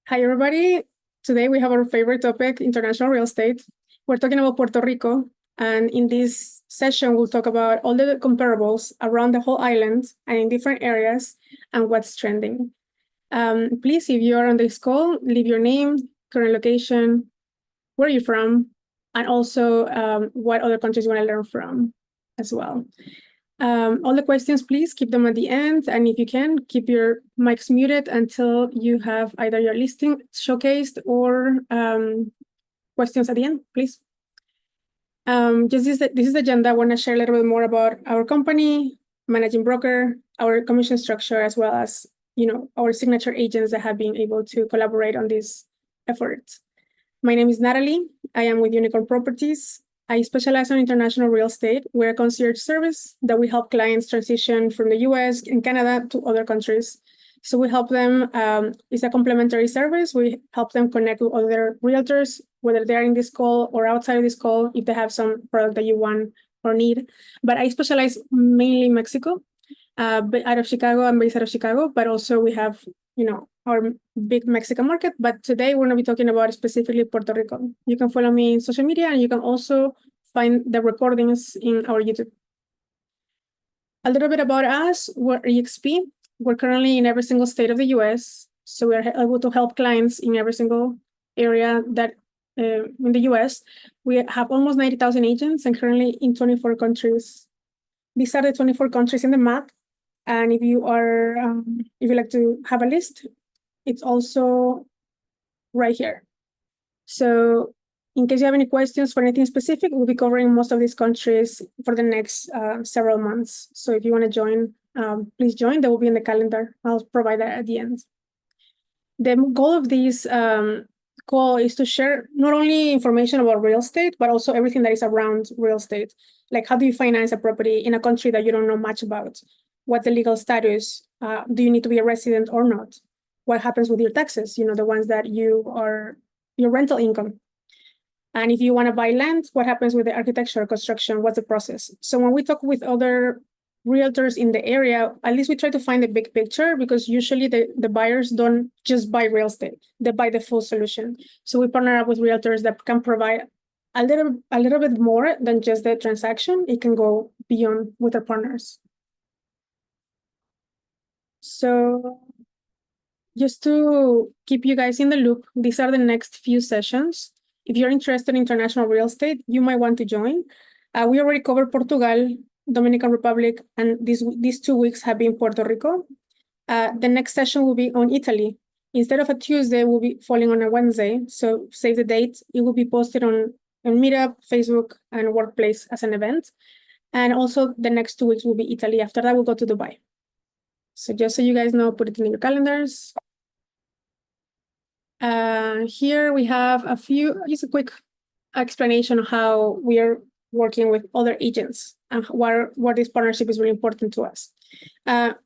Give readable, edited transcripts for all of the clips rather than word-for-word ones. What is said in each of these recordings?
Hi, everybody. Today we have our favorite topic, international real estate. We're talking about Puerto Rico. And in this session, we'll talk about all the comparables around the whole island and in different areas and what's trending. Please, if you're on this call, leave your name, current location, where you're from, and also what other countries you want to learn from as well. All the questions, please keep them at the end. And if you can, keep your mics muted until you have either your listing showcased or questions at the end, please. This is the agenda. I want to share a little bit more about our company, managing broker, our commission structure, as well as our signature agents that have been able to collaborate on this effort. My name is Nathaly. I am with 𝗙𝗏𝗃𝗃𝗃. I specialize in international real estate. We're a concierge service that we help clients transition from the US and Canada to other countries. So we help them, it's a complementary service. We help them connect with other realtors, whether they're in this call or outside of this call, if they have some product that you want or need. But I specialize mainly in Mexico, but out of Chicago. I'm based out of Chicago, but also we have, our big Mexican market. But today we're going to be talking about specifically Puerto Rico. You can follow me in social media, and you can also find the recordings in our YouTube. A little bit about us. We're EXP. We're currently in every single state of the US. So we're able to help clients in every single area that in the US. We have almost 90,000 agents and currently in 24 countries. These are the 24 countries in the map. And if you are, if you like to have a list, it's also right here. So in case you have any questions for anything specific, we'll be covering most of these countries for the next several months. So if you want to join, please join. That will be in the calendar. I'll provide that at the end. The goal of this call is to share not only information about real estate, but also everything that is around real estate. Like, how do you finance a property in a country that you don't know much about? What's the legal status? Do you need to be a resident or not? What happens with your taxes? The ones that your rental income. And if you want to buy land, what happens with the architecture, construction? What's the process? So when we talk with other realtors in the area, at least we try to find the big picture, because usually the buyers don't just buy real estate. They buy the full solution. So we partner up with realtors that can provide a little bit more than just the transaction. It can go beyond with our partners. So just to keep you guys in the loop, these are the next few sessions. If you're interested in international real estate, you might want to join. We already covered Portugal, Dominican Republic, and these 2 weeks have been Puerto Rico. The next session will be on Italy. Instead of a Tuesday, we'll be falling on a Wednesday. So save the date. It will be posted on Meetup, Facebook, and Workplace as an event. And also the next 2 weeks will be Italy. After that, we'll go to Dubai. So just so you guys know, put it in your calendars. Here we have just a quick explanation of how we are working with other agents and what this partnership is really important to us.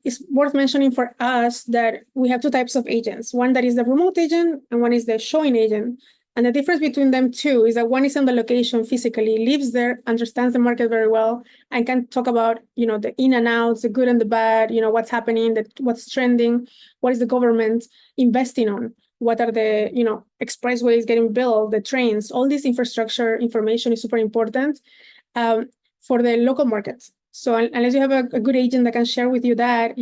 It's worth mentioning for us that we have two types of agents. One that is the remote agent and one is the showing agent. And the difference between them two is that one is on the location physically, lives there, understands the market very well, and can talk about, the in and outs, the good and the bad, what's happening, what's trending, what is the government investing on, what are the, expressways getting built, the trains. All this infrastructure information is super important for the local market. So unless you have a good agent that can share with you that,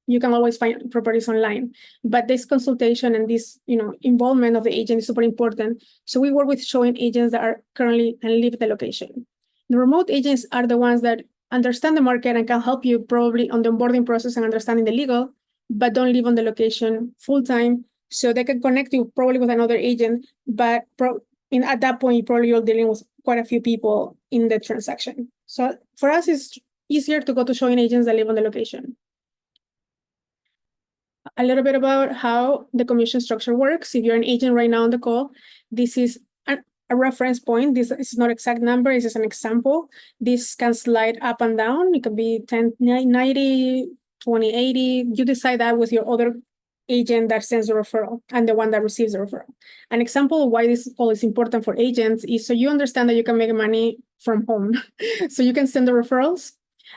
you can always find properties online. But this consultation and this, involvement of the agent is super important. So we work with showing agents that are currently and live the location. The remote agents are the ones that understand the market and can help you probably on the onboarding process and understanding the legal, but don't live on the location full time. So they can connect you probably with another agent, but at that point, you're dealing with quite a few people in the transaction. So for us, it's easier to go to showing agents that live on the location. A little bit about how the commission structure works. If you're an agent right now on the call, this is a reference point. This is not exact number. This is an example. This can slide up and down. It could be 1090, 2080. You decide that with your other agent that sends the referral and the one that receives the referral. An example of why this call is important for agents is so you understand that you can make money from home. So you can send the referrals.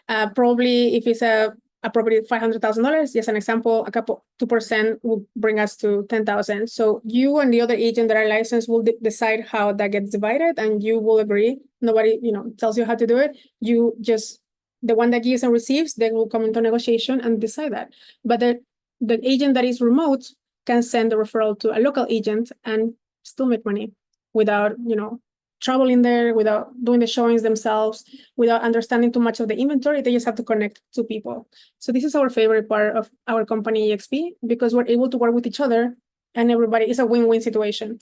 Probably if it's a a property $500,000, just an example, 2% will bring us to 10,000. So you and the other agent that are licensed will decide how that gets divided, and you will agree. Nobody, tells you how to do it. You just, the one that gives and receives, they will come into negotiation and decide that. But the agent that is remote can send the referral to a local agent and still make money without, traveling there, without doing the showings themselves, without understanding too much of the inventory. They just have to connect to people. So this is our favorite part of our company, 𝗥𝗡, because we're able to work with each other and everybody is a win-win situation.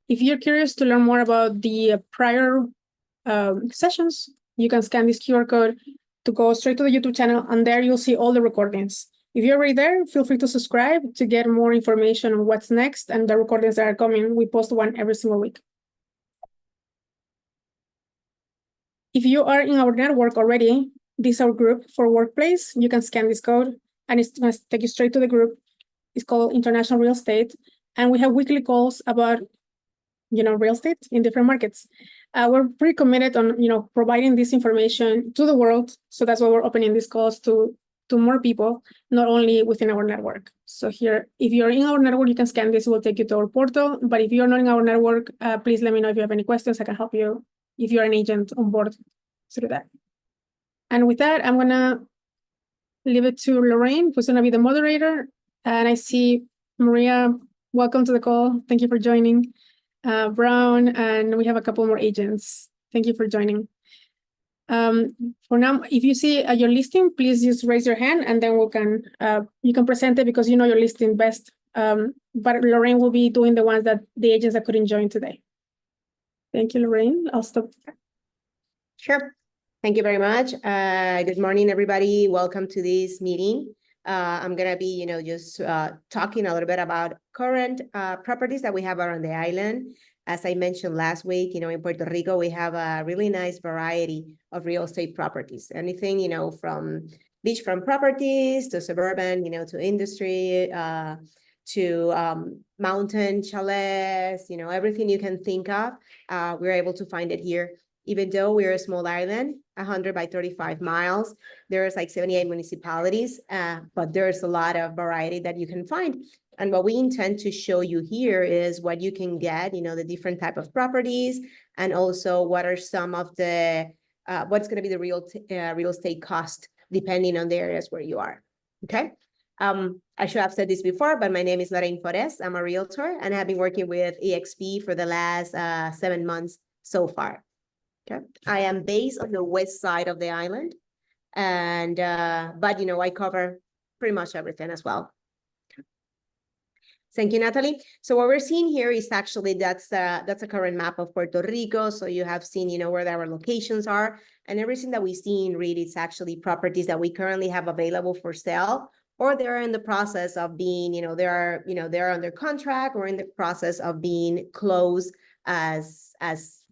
If you're curious to learn more about the prior sessions, you can scan this QR code to go straight to the YouTube channel, and there you'll see all the recordings. If you're already there, feel free to subscribe to get more information on what's next and the recordings that are coming. We post one every single week. If you are in our network already, this is our group for workplace. You can scan this code and it's going to take you straight to the group. It's called International Real Estate. And we have weekly calls about, real estate in different markets. We're pretty committed on, providing this information to the world. So that's why we're opening these calls to more people, not only within our network. So here, if you're in our network, you can scan this. It will take you to our portal. But if you're not in our network, please let me know if you have any questions. I can help you if you're an agent on board through that. And with that, I'm going to leave it to Lorraine, who's going to be the moderator. And I see Maria, welcome to the call. Thank you for joining. Brown, and we have a couple more agents. Thank you for joining. For now, if you see your listing, please just raise your hand and then you can present it because you know your listing best. But Lorraine will be doing the ones that the agents that couldn't join today. Thank you, Lorraine. I'll stop. Sure. Thank you very much. Good morning, everybody. Welcome to this meeting. I'm going to be, just talking a little bit about current properties that we have around the island. As I mentioned last week, in Puerto Rico, we have a really nice variety of real estate properties. Anything, from beachfront properties to suburban, to industry, to mountain chalets, everything you can think of. We're able to find it here. Even though we're a small island, 100 by 35 miles, there's like 78 municipalities, but there's a lot of variety that you can find. And what we intend to show you here is what you can get, the different type of properties, and also what are some of the, what's going to be the real estate cost, depending on the areas where you are, okay? I should have said this before, but my name is Lorraine Forés. I'm a realtor, and I've been working with 𝗥𝗡 for the last 7 months so far. Okay, I am based on the west side of the island, and but I cover pretty much everything as well. Okay. Thank you, Nathaly. So what we're seeing here is actually that's a current map of Puerto Rico. So you have seen where our locations are, and everything that we see in REIT is actually properties that we currently have available for sale, or they're in the process of being they're under contract or in the process of being closed as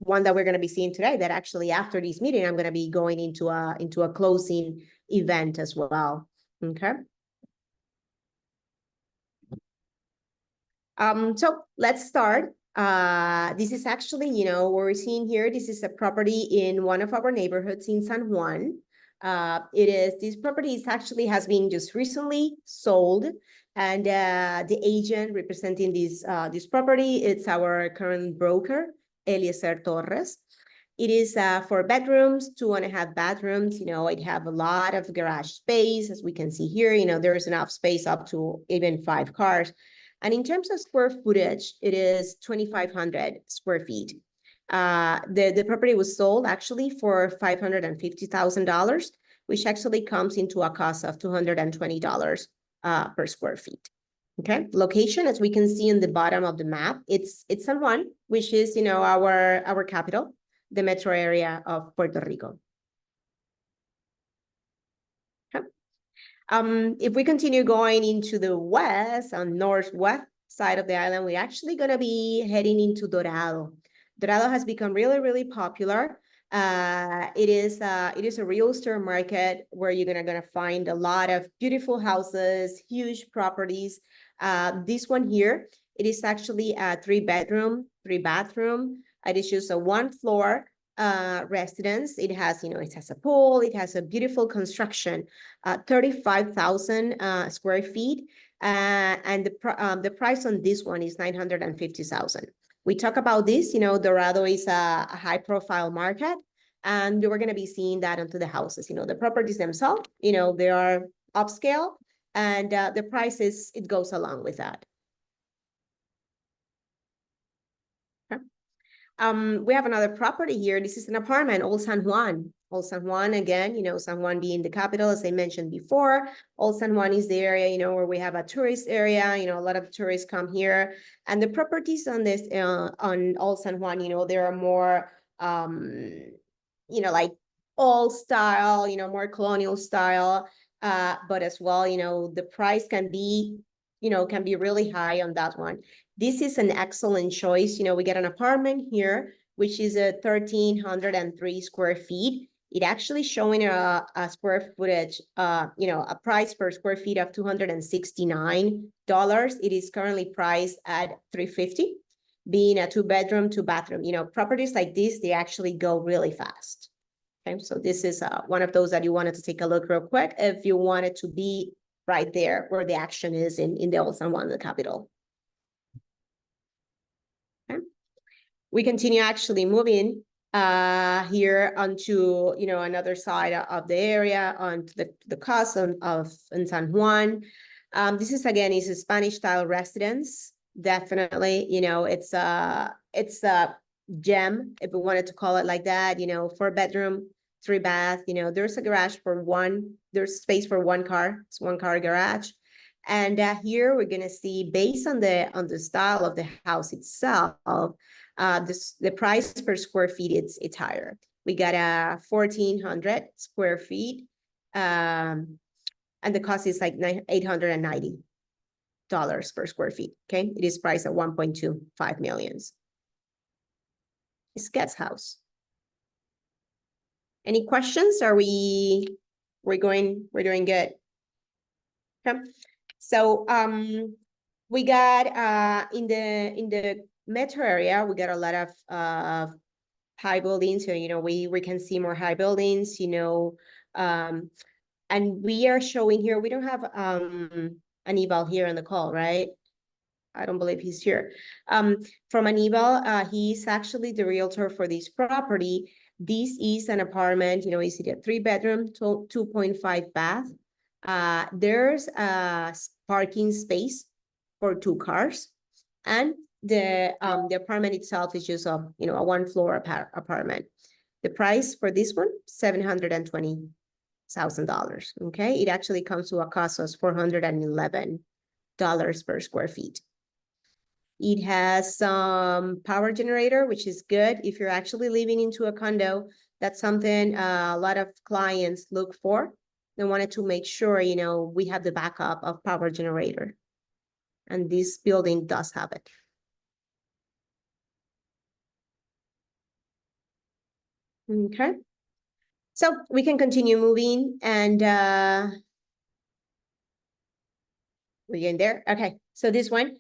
one that we're going to be seeing today, that actually after this meeting, I'm going to be going into a closing event as well. Okay. So let's start. This is actually, what we're seeing here. This is a property in one of our neighborhoods in San Juan. This property actually has been just recently sold. And the agent representing this property, it's our current broker, 𝗙𝗐𝘀𝗃 Torres. It is 4 bedrooms, 2.5 bathrooms. It have a lot of garage space, as we can see here. There is enough space up to even 5 cars. And in terms of square footage, it is 2,500 square feet. The property was sold actually for $550,000, which actually comes into a cost of $220 per square feet. Okay, location, as we can see in the bottom of the map, it's San Juan, which is our capital, the metro area of Puerto Rico. Okay. If we continue going into the west and northwest side of the island, we're actually going to be heading into Dorado. Dorado has become really, really popular. It is a real estate market where you're gonna find a lot of beautiful houses, huge properties. This one here, it is actually a 3 bedroom, 3 bathroom. It is just a 1 floor residence. It has, it has a pool, it has a beautiful construction, 35,000 square feet. And the price on this one is 950,000. We talk about this, Dorado is a high profile market, and we're going to be seeing that onto the houses. The properties themselves, they are upscale, and the prices, it goes along with that. We have another property here. This is an apartment, Old San Juan. Old San Juan, again, San Juan being the capital, as I mentioned before. Old San Juan is the area, where we have a tourist area. A lot of tourists come here. And the properties on this, on Old San Juan, there are more, like old style, more colonial style. But as well, the price can be, really high on that one. This is an excellent choice. We get an apartment here, which is a 1,303 square feet. It actually showing a square footage, a price per square feet of $269. It is currently priced at $350, being a 2-bedroom, 2-bathroom. Properties like this, they actually go really fast. Okay, so this is one of those that you wanted to take a look real quick if you wanted to be right there where the action is in the Old San Juan, the capital. Okay. We continue actually moving here onto, another side of the area, onto the coast of San Juan. This is, again, is a Spanish style residence. Definitely, it's a gem, if we wanted to call it like that, 4-bedroom, 3-bath, there's a garage for there's space for 1 car. It's 1-car garage. And here we're going to see, based on the style of the house itself, the price per square feet, it's higher. We got a 1,400 square feet, and the cost is like $890 per square feet. Okay, it is priced at 1.25 million. It's guest house. Any questions? We're doing good. Okay. So we got in the metro area, we got a lot of high buildings. So we can see more high buildings, and we are showing here, we don't have Aníbal here on the call, right? I don't believe he's here. From Aníbal, he's actually the realtor for this property. This is an apartment, is it a 3-bedroom, 2.5 bath. There's a parking space for 2 cars, and the apartment itself is just a 1-floor apartment. The price for this one, $720,000. Okay, it actually comes to a cost of $411 per square feet. It has some power generator, which is good if you're actually living into a condo. That's something a lot of clients look for. They wanted to make sure, we have the backup of power generator. And this building does have it. Okay. So we can continue moving, and we're getting there. Okay. So this one,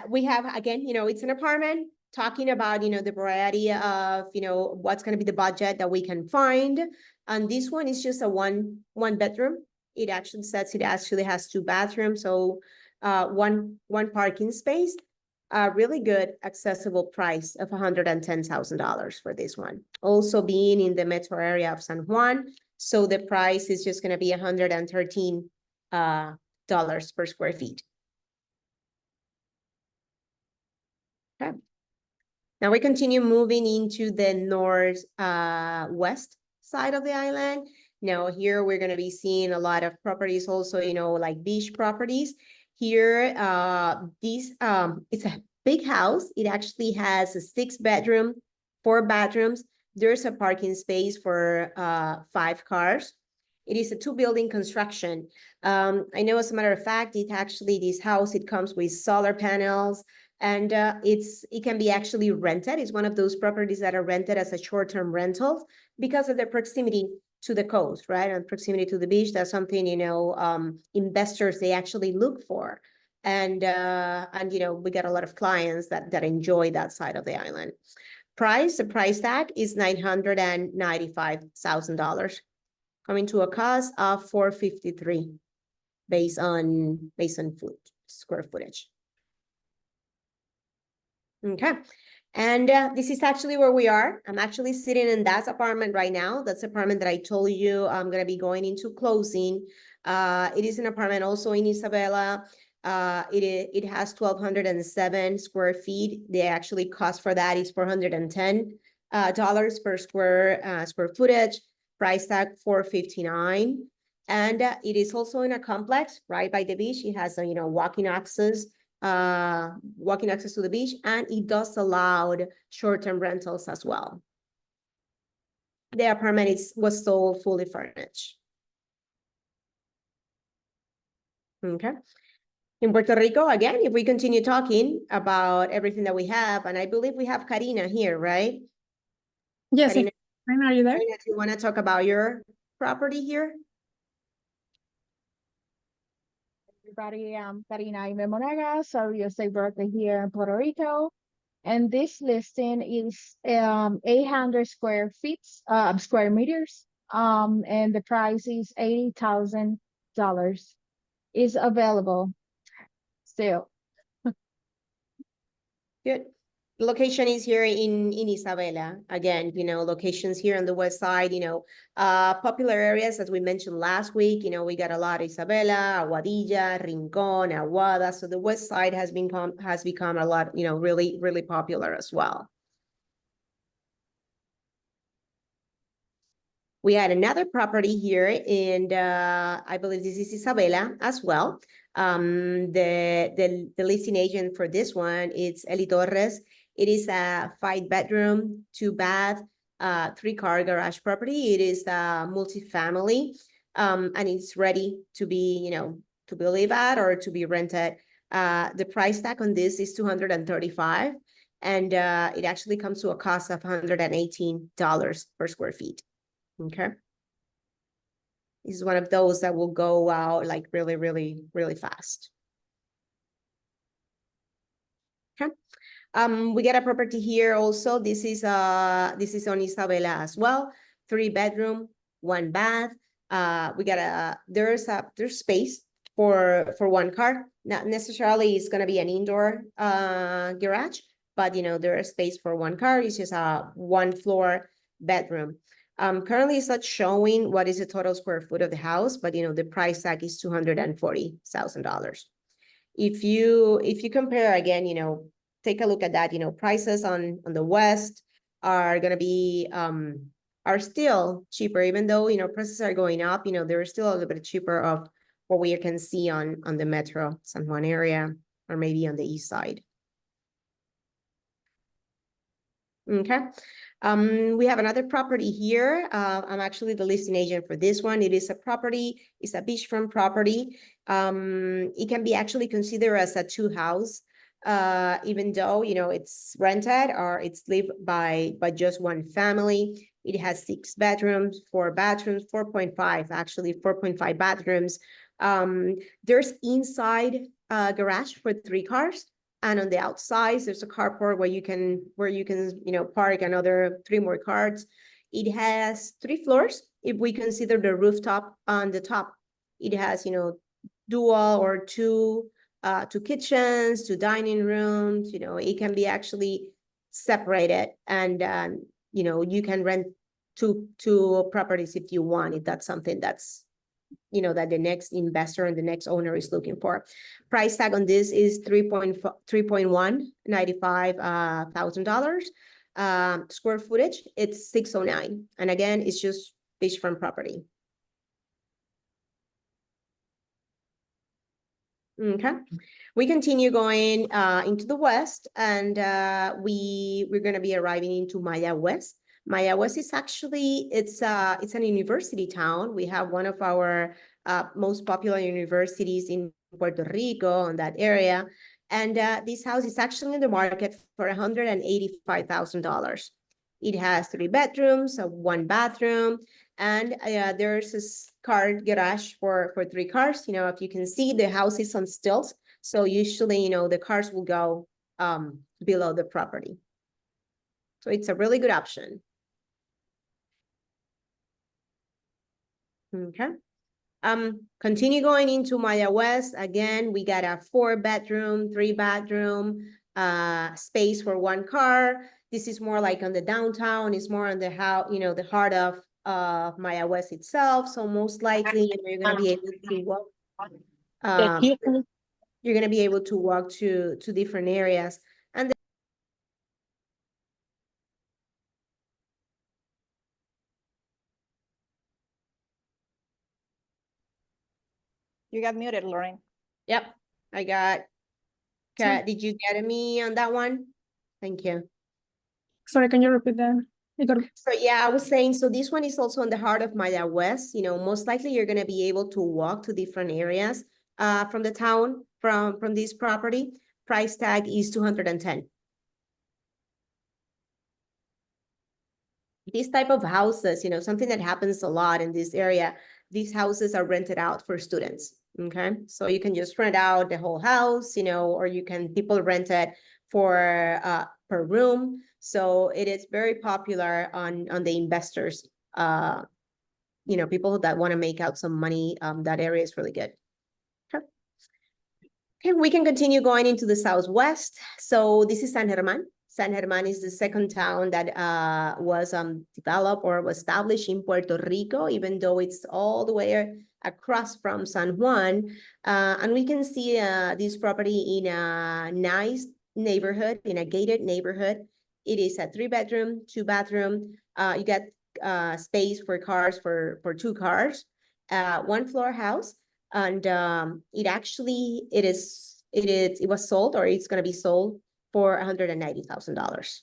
we have, again, it's an apartment, talking about, the variety of, what's going to be the budget that we can find. And this one is just a one bedroom. It actually says it actually has 2 bathrooms. So one parking space, really good accessible price of $110,000 for this one. Also being in the metro area of San Juan. So the price is just going to be $113 per square feet. Okay. Now we continue moving into the north west side of the island. Now here we're going to be seeing a lot of properties also, like beach properties. Here, it's a big house. It actually has a 6-bedroom, 4 bathrooms. There's a parking space for 5 cars. It is a 2-building construction. I know, as a matter of fact, this house, it comes with solar panels, and it can be actually rented. It's one of those properties that are rented as a short-term rental because of the proximity to the coast, right? And proximity to the beach. That's something, investors, they actually look for. And we get a lot of clients that enjoy that side of the island. The price tag is $995,000, coming to a cost of $453 based on square footage. Okay. And this is actually where we are. I'm actually sitting in that apartment right now. That's the apartment that I told you I'm going to be going into closing. It is an apartment also in Isabela. It has 1,207 square feet. The actually cost for that is $410 per square footage. Price tag $459. And it is also in a complex right by the beach. It has walking access to the beach, and it does allow short-term rentals as well. The apartment was sold fully furnished. Okay. In Puerto Rico, again, if we continue talking about everything that we have, and I believe we have Karina here, right? Yes, Karina, are you there? Karina, do you want to talk about your property here? Everybody, I'm Karina Monagas, a real estate broker here in Puerto Rico. And this listing is 800 square meters. And the price is $80,000. Is available still. Good. The location is here in Isabela. Again, locations here on the west side, popular areas, as we mentioned last week, we got a lot of Isabela, Aguadilla, Rincon, Aguada. So the west side has become a lot, really, really popular as well. We had another property here, and I believe this is Isabela as well. The listing agent for this one is Eli Torres. It is a 5-bedroom, 2-bath, 3-car garage property. It is a multifamily, and it's ready to be, to be lived at or to be rented. The price tag on this is $235, and it actually comes to a cost of $118 per square feet. Okay. This is one of those that will go out like really, really, really fast. Okay. We get a property here also. This is on Isabela as well. 3-bedroom, 1-bath. We got there's space for 1 car. Not necessarily it's gonna be an indoor garage, but there is space for 1 car. It's just a 1-floor bedroom. Currently it's not showing what is the total square foot of the house, but the price tag is $240,000. If you compare again, take a look at that, prices on the west are gonna be are still cheaper, even though prices are going up, they're still a little bit cheaper of what we can see on the Metro San Juan area, or maybe on the east side. Okay. We have another property here. I'm actually the listing agent for this one. It is a beachfront property. It can be actually considered as a 2-house, even though, it's rented or it's lived by just 1 family. It has 6 bedrooms, 4 bathrooms, 4.5 bathrooms. There's inside garage for 3 cars. And on the outside, there's a carport where you can park another 3 more cars. It has 3 floors. If we consider the rooftop on the top, it has, dual or two kitchens, 2 dining rooms. It can be actually separated, and you can rent two properties if you want, if that's something that's that the next investor and the next owner is looking for. Price tag on this is $3,195,000. Square footage, it's 609. And again, it's just beachfront property. Okay. We continue going into the west, and we're going to be arriving into Maya West. Maya West is actually, it's an university town. We have one of our most popular universities in Puerto Rico, in that area. And this house is actually in the market for $185,000. It has 3 bedrooms, 1 bathroom, and there's a car garage for 3 cars. If you can see, the house is on stilts. So usually, the cars will go below the property. So it's a really good option. Okay. Continue going into Maya West. Again, we got a 4-bedroom, 3-bedroom, space for 1 car. This is more like on the downtown. It's more on the the heart of Maya West itself. So most likely, you're gonna be able to walk. You're gonna be able to walk to different areas. And you got muted, Lauren. yep, I got. Sorry. Did you get me on that one? Thank you. Sorry, can you repeat that? So yeah, I was saying, so this one is also in the heart of Maya West. Most likely you're gonna be able to walk to different areas from the town, from this property. Price tag is 210. These type of houses, something that happens a lot in this area, these houses are rented out for students, okay? So you can just rent out the whole house, or people rent it for per room. So it is very popular on the investors, people that want to make out some money. That area is really good. Okay, we can continue going into the southwest. So this is San Germán. San Germán is the second town that was developed or was established in Puerto Rico, even though it's all the way across from San Juan. And we can see this property in a nice neighborhood, in a gated neighborhood. It is a 3-bedroom, 2-bathroom. You get space for cars, for 2 cars, 1-floor house. And it was sold, or it's going to be sold for $190,000.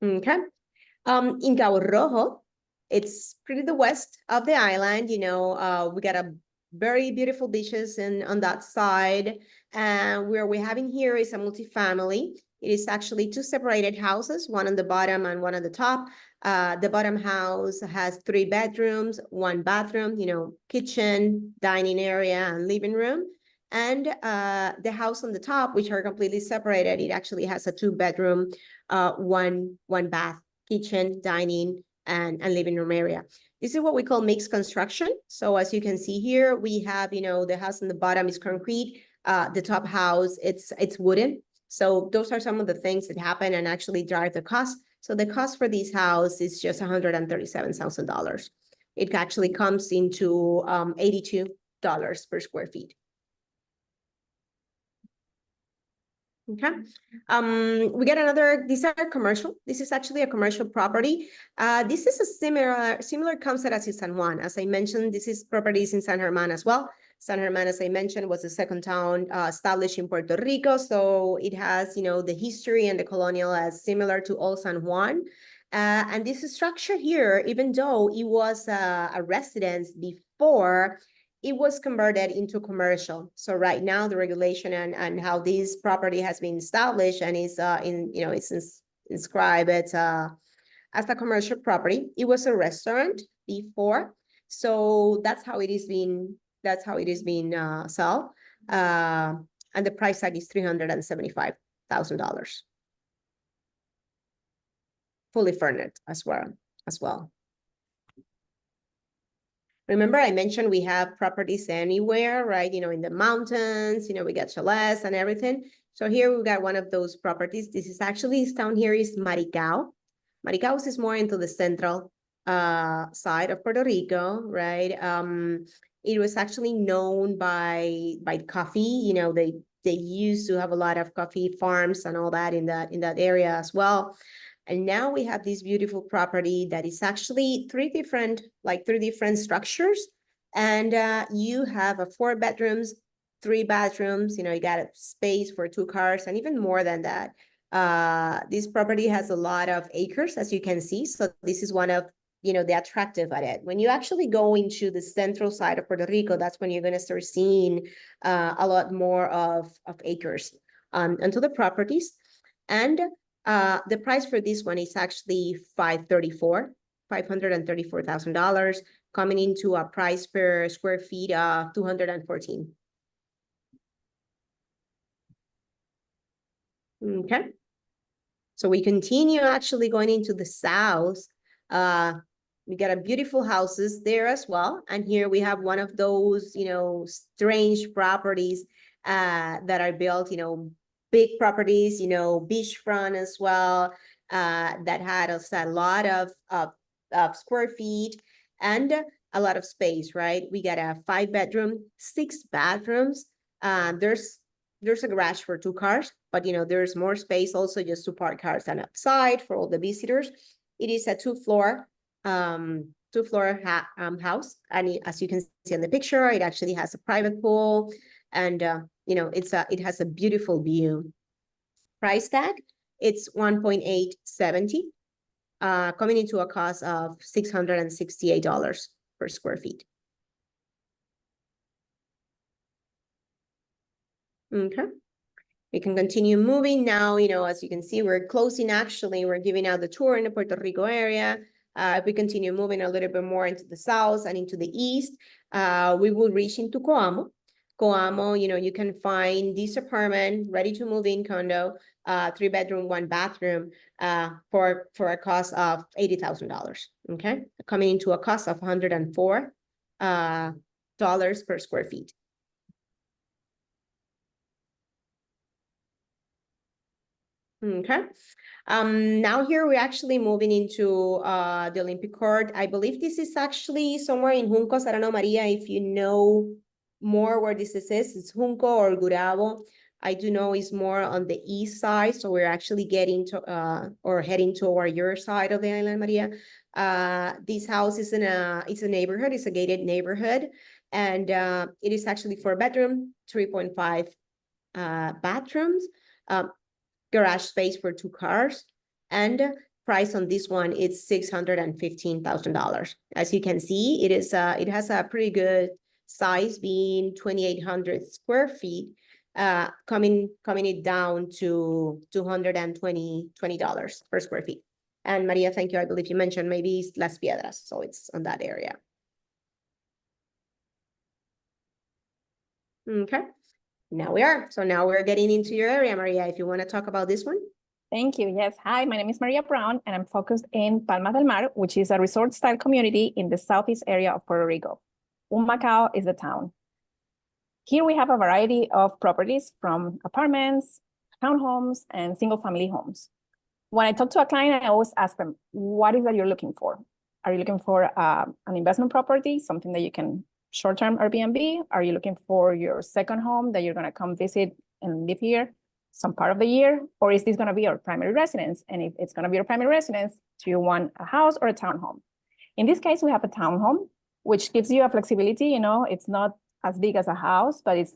Okay. In Cabo Rojo, it's pretty the west of the island. We got a very beautiful beaches on that side. And where we're having here is a multifamily. It is actually 2 separated houses, one on the bottom and one on the top. The bottom house has 3 bedrooms, 1 bathroom, kitchen, dining area, and living room. And the house on the top, which are completely separated, it actually has a 2-bedroom, 1 bath, kitchen, dining, and living room area. This is what we call mixed construction. So as you can see here, we have, the house on the bottom is concrete. The top house, it's wooden. So those are some of the things that happen and actually drive the cost. So the cost for this house is just $137,000. It actually comes into $82 per square feet. Okay. We get another, these are commercial. This is actually a commercial property. This is a similar concept as in San Juan. As I mentioned, this is properties in San Germán as well. San Germán, as I mentioned, was the second town established in Puerto Rico. So it has, the history and the colonial as similar to Old San Juan. And this structure here, even though it was a residence before, it was converted into commercial. So right now the regulation and how this property has been established and is it's inscribed as a commercial property. It was a restaurant before. So that's how it is being sold. And the price tag is $375,000. Fully furnished as well. Remember, I mentioned we have properties anywhere, right? In the mountains, we got chalets and everything. So here we got one of those properties. This town here is Maricao. Maricao is more into the central side of Puerto Rico, right? It was actually known by coffee. They used to have a lot of coffee farms and all that in that area as well. And now we have this beautiful property that is actually three different structures. And you have 4 bedrooms, 3 bathrooms, you got a space for 2 cars and even more than that. This property has a lot of acres, as you can see. So this is one of, the attractive at it. When you actually go into the central side of Puerto Rico, that's when you're going to start seeing a lot more of acres onto the properties. And the price for this one is actually $534,000, coming into a price per square feet of $214. Okay. So we continue actually going into the south. We got a beautiful houses there as well. And here we have one of those, strange properties that are built, big properties, beachfront as well, that had a lot of square feet and a lot of space, right? We got a 5-bedroom, 6 bathrooms. There's a garage for 2 cars, but there's more space also just to park cars and outside for all the visitors. It is a 2-floor house, and as you can see in the picture, it actually has a private pool, and it has a beautiful view. Price tag, it's $1.870, coming into a cost of $668 per square feet. Okay, we can continue moving now. As you can see, we're closing. Actually, we're giving out the tour in the Puerto Rico area. If we continue moving a little bit more into the south and into the east, we will reach into 𝗀𝗄𝗯. 𝗀𝗄𝗯, you can find this apartment, ready to move in condo, 3-bedroom, 1 bathroom, for a cost of $80,000. Okay, coming into a cost of $104 per square feet. Okay. Now here we're actually moving into the Olympic Court. I believe this is actually somewhere in Juncos. I don't know, Maria, if you know more where this is. It's Junco or Gurabo. I do know it's more on the east side, so we're actually getting to or heading toward your side of the island, Maria. This house is it's a neighborhood. It's a gated neighborhood, and it is actually 4-bedroom, 3.5 bathrooms. Garage space for 2 cars, and price on this one is $615,000. As you can see, it has a pretty good size, being 2,800 square feet, coming it down to $220 per square feet. And Maria, thank you. I believe you mentioned maybe it's Las Piedras, so it's on that area. Okay. Now we're getting into your area, Maria, if you want to talk about this one. Thank you. Yes. Hi, my name is Maria Brown, and I'm focused in Palmas del Mar, which is a resort-style community in the southeast area of Puerto Rico. Humacao is the town. Here we have a variety of properties, from apartments, townhomes, and single-family homes. When I talk to a client, I always ask them, what is that you're looking for? Are you looking for an investment property, something that you can short-term Airbnb? Are you looking for your second home that you're going to come visit and live here some part of the year? Or is this going to be your primary residence? And if it's going to be your primary residence, do you want a house or a townhome? In this case, we have a townhome, which gives you a flexibility. It's not as big as a house, but it's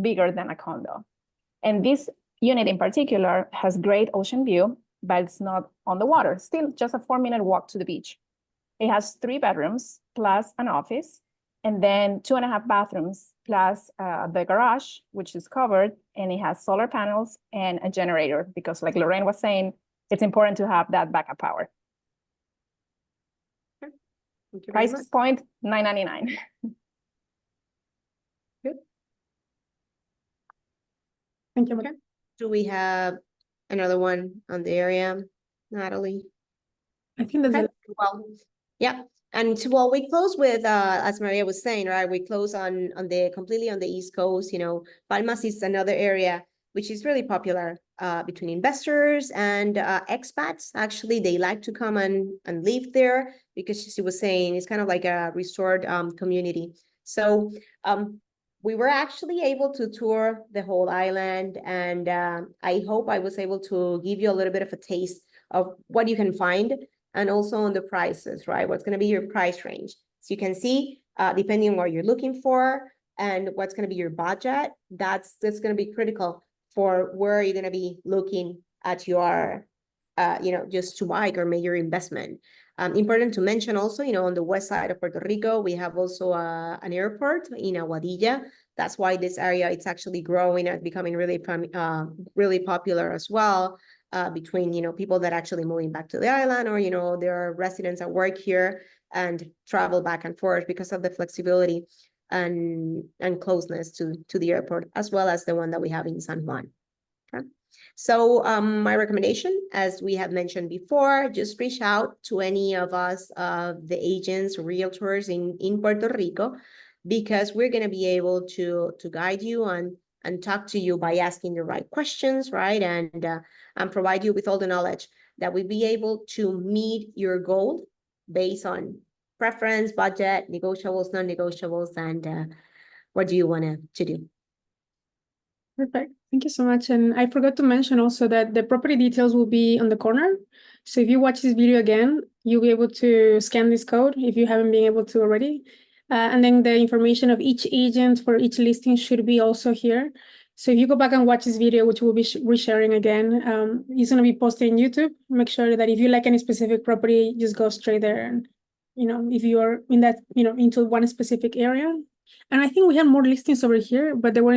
bigger than a condo. And this unit in particular has great ocean view, but it's not on the water. Still just a 4-minute walk to the beach. It has 3 bedrooms plus an office, and then 2.5 bathrooms plus the garage, which is covered, and it has solar panels and a generator, because like Lorraine was saying, it's important to have that backup power. Price point, $999. Good. Thank you. Okay. Do we have another one on the area, Nathaly? I think that's Okay. Well, yeah. And well, we close with, as Maria was saying, right? We close completely on the East Coast. Palmas is another area which is really popular between investors and expats. Actually, they like to come and live there, because she was saying it's kind of like a resort community. So we were actually able to tour the whole island, and I hope I was able to give you a little bit of a taste of what you can find, and also on the prices, right? What's going to be your price range. So you can see, depending on what you're looking for and what's going to be your budget, that's going to be critical for where you're going to be looking at your, just to buy or make your investment. Important to mention also, on the west side of Puerto Rico, we have also an airport in Aguadilla. That's why this area, it's actually growing and becoming really popular as well. Between people that actually moving back to the island, or there are residents that work here and travel back and forth because of the flexibility and closeness to the airport, as well as the one that we have in San Juan. Okay. So my recommendation, as we have mentioned before, just reach out to any of us, the agents, realtors in Puerto Rico, because we're going to be able to guide you and talk to you by asking the right questions, right? And provide you with all the knowledge that we'll be able to meet your goal based on preference, budget, negotiables, non-negotiables, and what do you want to do. Perfect. Thank you so much. And I forgot to mention also that the property details will be on the corner. So if you watch this video again, you'll be able to scan this code if you haven't been able to already. And then the information of each agent for each listing should be also here. So if you go back and watch this video, which we'll be resharing again, it's going to be posted in YouTube. Make sure that if you like any specific property, just go straight there. And, if you are in that, into one specific area. And I think we have more listings over here, but they were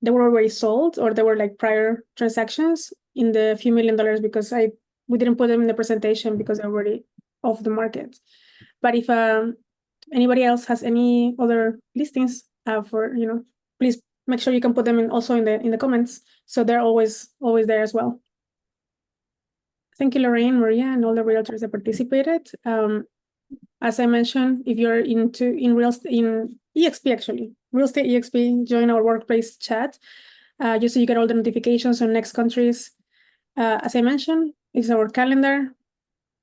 they were already sold, or they were like prior transactions in the few $1 million, because we didn't put them in the presentation because they're already off the market. But if anybody else has any other listings please make sure you can put them in also in the comments, so they're always there as well. Thank you, Lorraine, Maria, and all the realtors that participated. As I mentioned, if you're in EXP, actually, Real Estate EXP, join our workplace chat, just so you get all the notifications on next countries. As I mentioned, it's our calendar.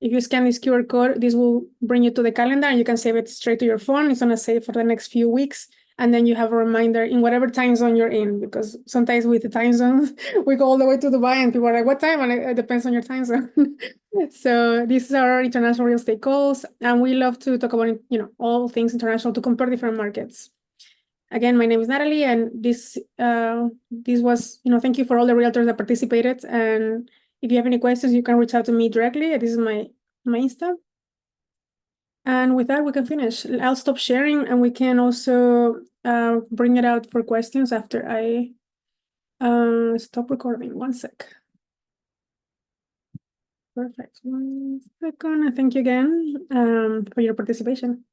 If you scan this QR code, this will bring you to the calendar, and you can save it straight to your phone. It's gonna save for the next few weeks. And then you have a reminder in whatever time zone you're in, because sometimes with the time zones, we go all the way to Dubai and people are like, what time? And it depends on your time zone. So this is our international real estate calls. And we love to talk about, all things international, to compare different markets. Again, my name is Nathaly, and this was, thank you for all the realtors that participated. And if you have any questions, you can reach out to me directly. This is my Insta. And with that, we can finish. I'll stop sharing, and we can also bring it out for questions after I stop recording. 1 sec. Perfect. 1 second. Thank you again for your participation.